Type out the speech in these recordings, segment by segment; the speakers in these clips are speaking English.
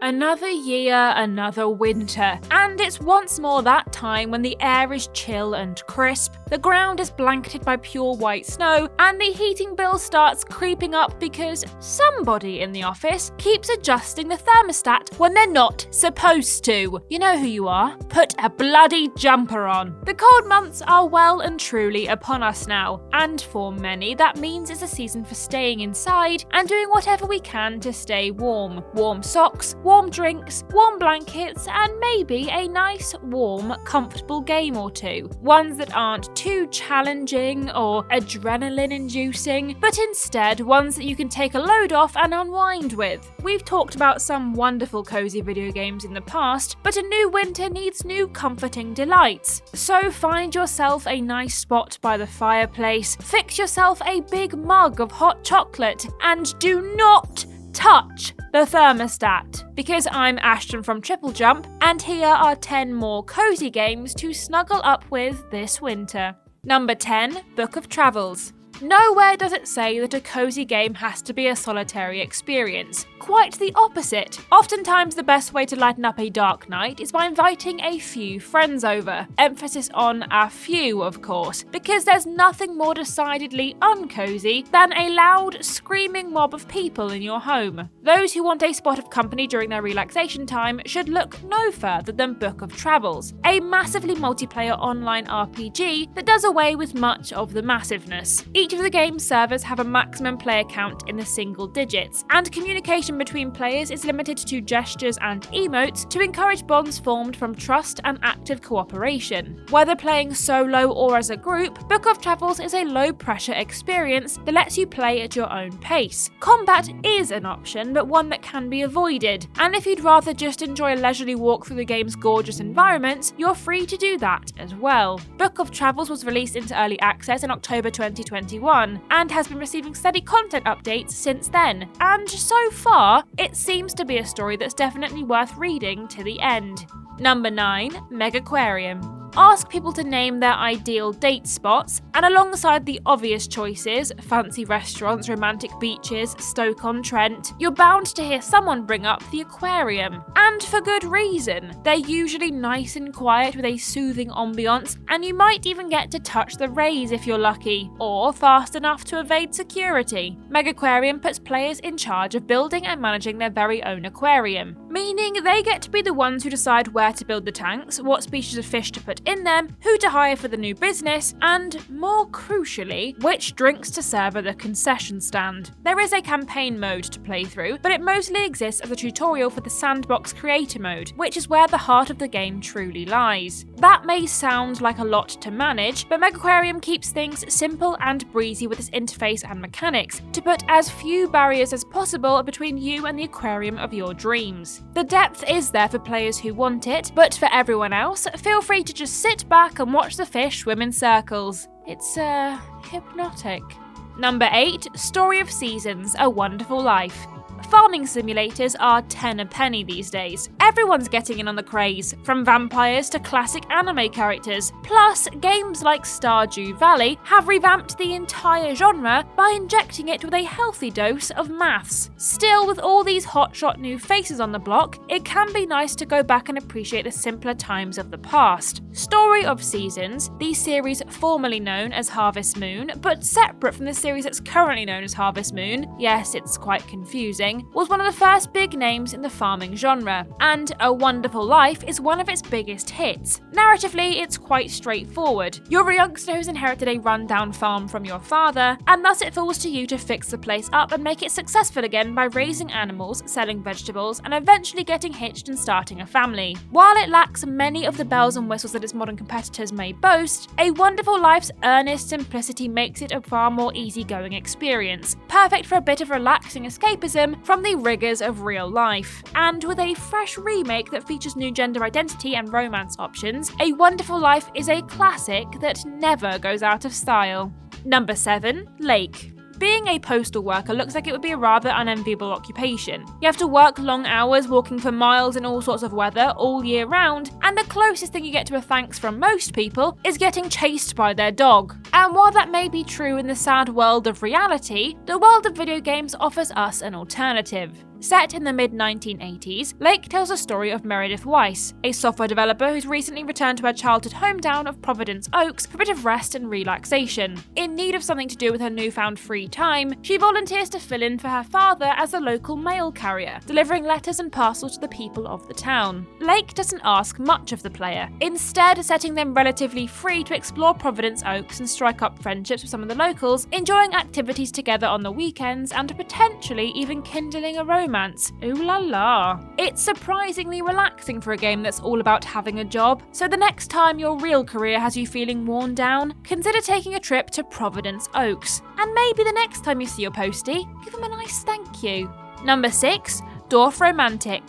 Another year, another winter, and it's once more that time when the air is chill and crisp, the ground is blanketed by pure white snow, and the heating bill starts creeping up because somebody in the office keeps adjusting the thermostat when they're not supposed to. You know who you are. Put a bloody jumper on. The cold months are well and truly upon us now, and for many that means it's a season for staying inside and doing whatever we can to stay warm. Warm socks, warm drinks, warm blankets, and maybe a nice, warm, comfortable game or two. Ones that aren't too challenging or adrenaline-inducing, but instead ones that you can take a load off and unwind with. We've talked about some wonderful cozy video games in the past, but a new winter needs new comforting delights. So find yourself a nice spot by the fireplace, fix yourself a big mug of hot chocolate, and do not touch the thermostat, because I'm Ashton from TripleJump, and here are 10 more cozy games to snuggle up with this winter. Number 10, Book of Travels. Nowhere does it say that a cozy game has to be a solitary experience. Quite the opposite. Oftentimes the best way to lighten up a dark night is by inviting a few friends over. Emphasis on a few, of course, because there's nothing more decidedly uncozy than a loud, screaming mob of people in your home. Those who want a spot of company during their relaxation time should look no further than Book of Travels, a massively multiplayer online RPG that does away with much of the massiveness. Each of the game's servers have a maximum player count in the single digits, and communication between players is limited to gestures and emotes to encourage bonds formed from trust and active cooperation. Whether playing solo or as a group, Book of Travels is a low-pressure experience that lets you play at your own pace. Combat is an option, but one that can be avoided, and if you'd rather just enjoy a leisurely walk through the game's gorgeous environments, you're free to do that as well. Book of Travels was released into early access in October 2021, and has been receiving steady content updates since then, and so far, it seems to be a story that's definitely worth reading to the end. Number 9, Megaquarium. Ask people to name their ideal date spots, and alongside the obvious choices, fancy restaurants, romantic beaches, Stoke-on-Trent, you're bound to hear someone bring up the aquarium. And for good reason. They're usually nice and quiet with a soothing ambiance, and you might even get to touch the rays if you're lucky, or fast enough to evade security. Megaquarium puts players in charge of building and managing their very own aquarium, meaning they get to be the ones who decide where to build the tanks, what species of fish to put in them, who to hire for the new business, and, more crucially, which drinks to serve at the concession stand. There is a campaign mode to play through, but it mostly exists as a tutorial for the sandbox creator mode, which is where the heart of the game truly lies. That may sound like a lot to manage, but Megaquarium keeps things simple and breezy with its interface and mechanics, to put as few barriers as possible between you and the aquarium of your dreams. The depth is there for players who want it, but for everyone else, feel free to just sit back and watch the fish swim in circles. It's, hypnotic. Number 8, Story of Seasons, A Wonderful Life. Farming simulators are 10 a penny these days. Everyone's getting in on the craze, from vampires to classic anime characters. Plus, games like Stardew Valley have revamped the entire genre by injecting it with a healthy dose of maths. Still, with all these hotshot new faces on the block, it can be nice to go back and appreciate the simpler times of the past. Story of Seasons, the series formerly known as Harvest Moon, but separate from the series that's currently known as Harvest Moon, yes, it's quite confusing, was one of the first big names in the farming genre, and A Wonderful Life is one of its biggest hits. Narratively, it's quite straightforward. You're a youngster who's inherited a rundown farm from your father, and thus it falls to you to fix the place up and make it successful again by raising animals, selling vegetables, and eventually getting hitched and starting a family. While it lacks many of the bells and whistles that its modern competitors may boast, A Wonderful Life's earnest simplicity makes it a far more easygoing experience, perfect for a bit of relaxing escapism from the rigours of real life. And with a fresh remake that features new gender identity and romance options, A Wonderful Life is a classic that never goes out of style. Number 7, Lake. Being a postal worker looks like it would be a rather unenviable occupation. You have to work long hours walking for miles in all sorts of weather all year round, and the closest thing you get to a thanks from most people is getting chased by their dog. And while that may be true in the sad world of reality, the world of video games offers us an alternative. Set in the mid-1980s, Lake tells the story of Meredith Weiss, a software developer who's recently returned to her childhood hometown of Providence Oaks for a bit of rest and relaxation. In need of something to do with her newfound free time, she volunteers to fill in for her father as a local mail carrier, delivering letters and parcels to the people of the town. Lake doesn't ask much of the player, instead setting them relatively free to explore Providence Oaks and strike up friendships with some of the locals, enjoying activities together on the weekends and potentially even kindling a romance. Ooh la la. It's surprisingly relaxing for a game that's all about having a job, so the next time your real career has you feeling worn down, consider taking a trip to Providence Oaks. And maybe the next time you see your postie, give them a nice thank you. Number 6. Dwarf Romantic.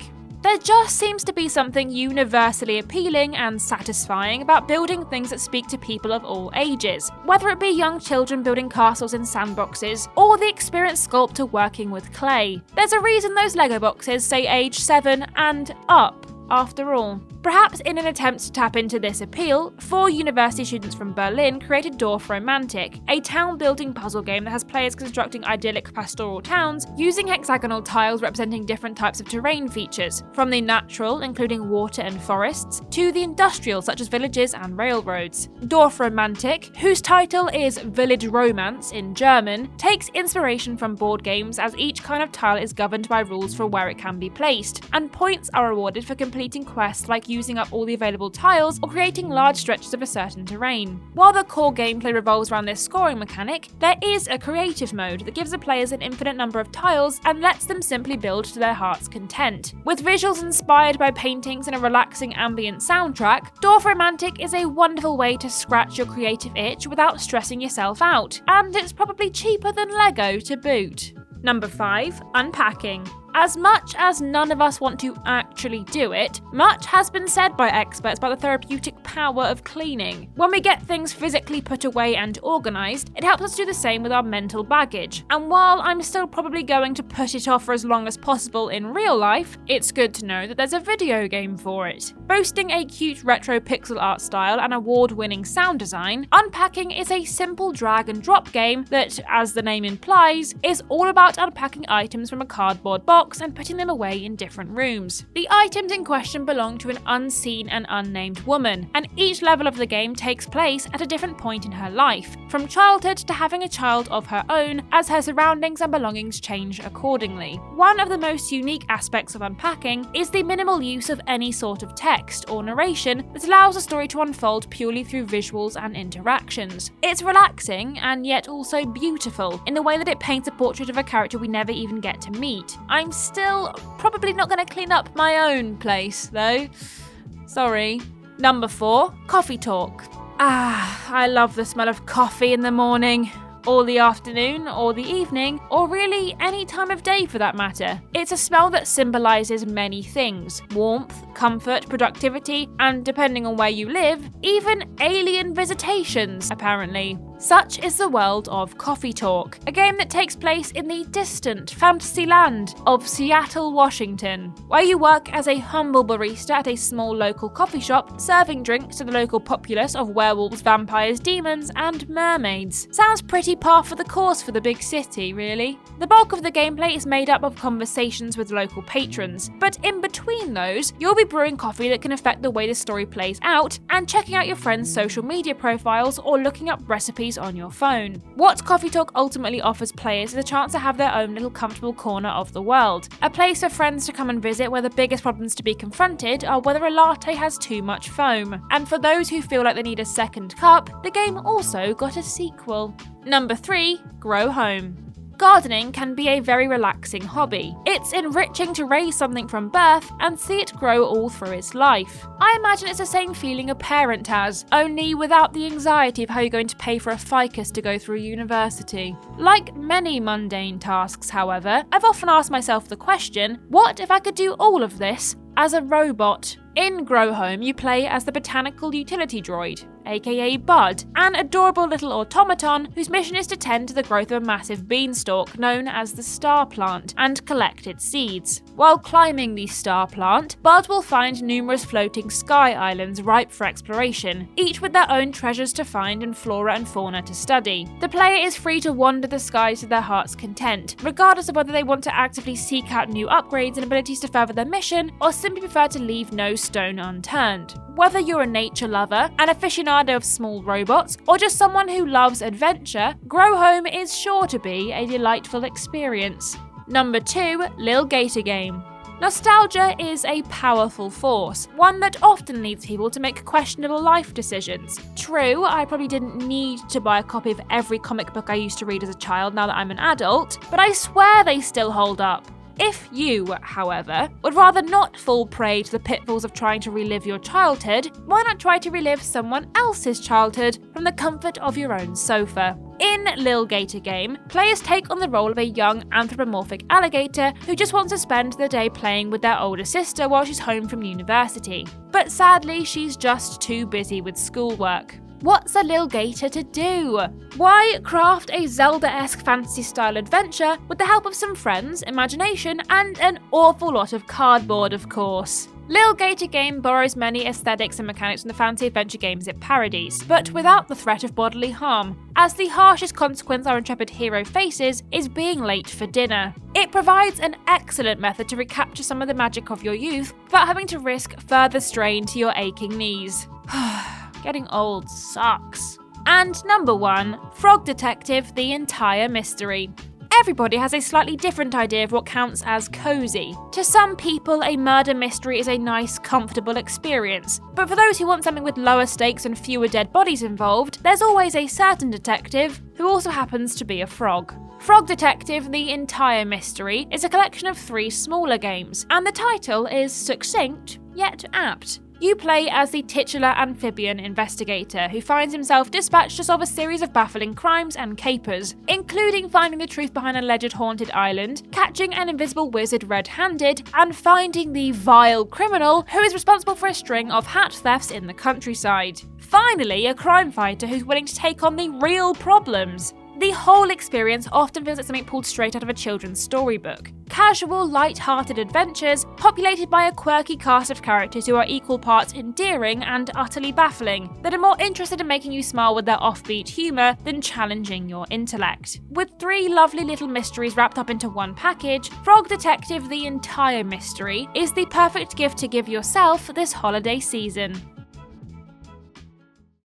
There just seems to be something universally appealing and satisfying about building things that speak to people of all ages, whether it be young children building castles in sandboxes, or the experienced sculptor working with clay. There's a reason those Lego boxes say age 7 and up, after all. Perhaps in an attempt to tap into this appeal, 4 university students from Berlin created Dwarf Romantic, a town-building puzzle game that has players constructing idyllic pastoral towns using hexagonal tiles representing different types of terrain features, from the natural, including water and forests, to the industrial, such as villages and railroads. Dwarf Romantic, whose title is Village Romance in German, takes inspiration from board games as each kind of tile is governed by rules for where it can be placed, and points are awarded for completing quests like using up all the available tiles or creating large stretches of a certain terrain. While the core gameplay revolves around this scoring mechanic, there is a creative mode that gives the players an infinite number of tiles and lets them simply build to their heart's content. With visuals inspired by paintings and a relaxing ambient soundtrack, Dwarf Romantic is a wonderful way to scratch your creative itch without stressing yourself out, and it's probably cheaper than Lego to boot. Number 5. Unpacking. As much as none of us want to actually do it, much has been said by experts about the therapeutic power of cleaning. When we get things physically put away and organised, it helps us do the same with our mental baggage. And while I'm still probably going to put it off for as long as possible in real life, it's good to know that there's a video game for it. Boasting a cute retro pixel art style and award-winning sound design, Unpacking is a simple drag and drop game that, as the name implies, is all about unpacking items from a cardboard box and putting them away in different rooms. The items in question belong to an unseen and unnamed woman, and each level of the game takes place at a different point in her life, from childhood to having a child of her own, as her surroundings and belongings change accordingly. One of the most unique aspects of Unpacking is the minimal use of any sort of text or narration that allows the story to unfold purely through visuals and interactions. It's relaxing and yet also beautiful in the way that it paints a portrait of a character we never even get to meet. I'm still probably not going to clean up my own place, though. Sorry. Number 4. Coffee talk. I love the smell of coffee in the morning, or the afternoon, or the evening, or really any time of day for that matter. It's a smell that symbolises many things: warmth, comfort, productivity, and depending on where you live, even alien visitations, apparently. Such is the world of Coffee Talk, a game that takes place in the distant fantasy land of Seattle, Washington, where you work as a humble barista at a small local coffee shop, serving drinks to the local populace of werewolves, vampires, demons, and mermaids. Sounds pretty par for the course for the big city, really. The bulk of the gameplay is made up of conversations with local patrons, but in between those, you'll be brewing coffee that can affect the way the story plays out, and checking out your friends' social media profiles or looking up recipes on your phone. What Coffee Talk ultimately offers players is a chance to have their own little comfortable corner of the world, a place for friends to come and visit where the biggest problems to be confronted are whether a latte has too much foam. And for those who feel like they need a second cup, the game also got a sequel. Number 3. Grow Home. Gardening can be a very relaxing hobby. It's enriching to raise something from birth and see it grow all through its life. I imagine it's the same feeling a parent has, only without the anxiety of how you're going to pay for a ficus to go through university. Like many mundane tasks, however, I've often asked myself the question, what if I could do all of this as a robot? In Grow Home, you play as the botanical utility droid, aka Bud, an adorable little automaton whose mission is to tend to the growth of a massive beanstalk known as the star plant and collect its seeds. While climbing the star plant, Bud will find numerous floating sky islands ripe for exploration, each with their own treasures to find and flora and fauna to study. The player is free to wander the skies to their heart's content, regardless of whether they want to actively seek out new upgrades and abilities to further their mission, or simply prefer to leave no stone unturned. Whether you're a nature lover, an aficionado of small robots, or just someone who loves adventure, Grow Home is sure to be a delightful experience. Number 2, Lil Gator Game. Nostalgia is a powerful force, one that often leads people to make questionable life decisions. True, I probably didn't need to buy a copy of every comic book I used to read as a child now that I'm an adult, but I swear they still hold up. If you, however, would rather not fall prey to the pitfalls of trying to relive your childhood, why not try to relive someone else's childhood from the comfort of your own sofa? In Lil Gator Game, players take on the role of a young anthropomorphic alligator who just wants to spend the day playing with their older sister while she's home from university. But sadly, she's just too busy with schoolwork. What's a Lil Gator to do? Why craft a Zelda-esque fantasy-style adventure with the help of some friends, imagination, and an awful lot of cardboard, of course. Lil Gator Game borrows many aesthetics and mechanics from the fantasy adventure games it parodies, but without the threat of bodily harm, as the harshest consequence our intrepid hero faces is being late for dinner. It provides an excellent method to recapture some of the magic of your youth without having to risk further strain to your aching knees. Getting old sucks. And number 1, Frog Detective: The Entire Mystery. Everybody has a slightly different idea of what counts as cozy. To some people, a murder mystery is a nice, comfortable experience. But for those who want something with lower stakes and fewer dead bodies involved, there's always a certain detective who also happens to be a frog. Frog Detective: The Entire Mystery is a collection of 3 smaller games, and the title is succinct, yet apt. You play as the titular amphibian investigator who finds himself dispatched to solve a series of baffling crimes and capers, including finding the truth behind an alleged haunted island, catching an invisible wizard red-handed, and finding the vile criminal who is responsible for a string of hat thefts in the countryside. Finally, a crime fighter who's willing to take on the real problems. The whole experience often feels like something pulled straight out of a children's storybook. Casual, light-hearted adventures populated by a quirky cast of characters who are equal parts endearing and utterly baffling, that are more interested in making you smile with their offbeat humour than challenging your intellect. With 3 lovely little mysteries wrapped up into one package, Frog Detective: The Entire Mystery is the perfect gift to give yourself this holiday season.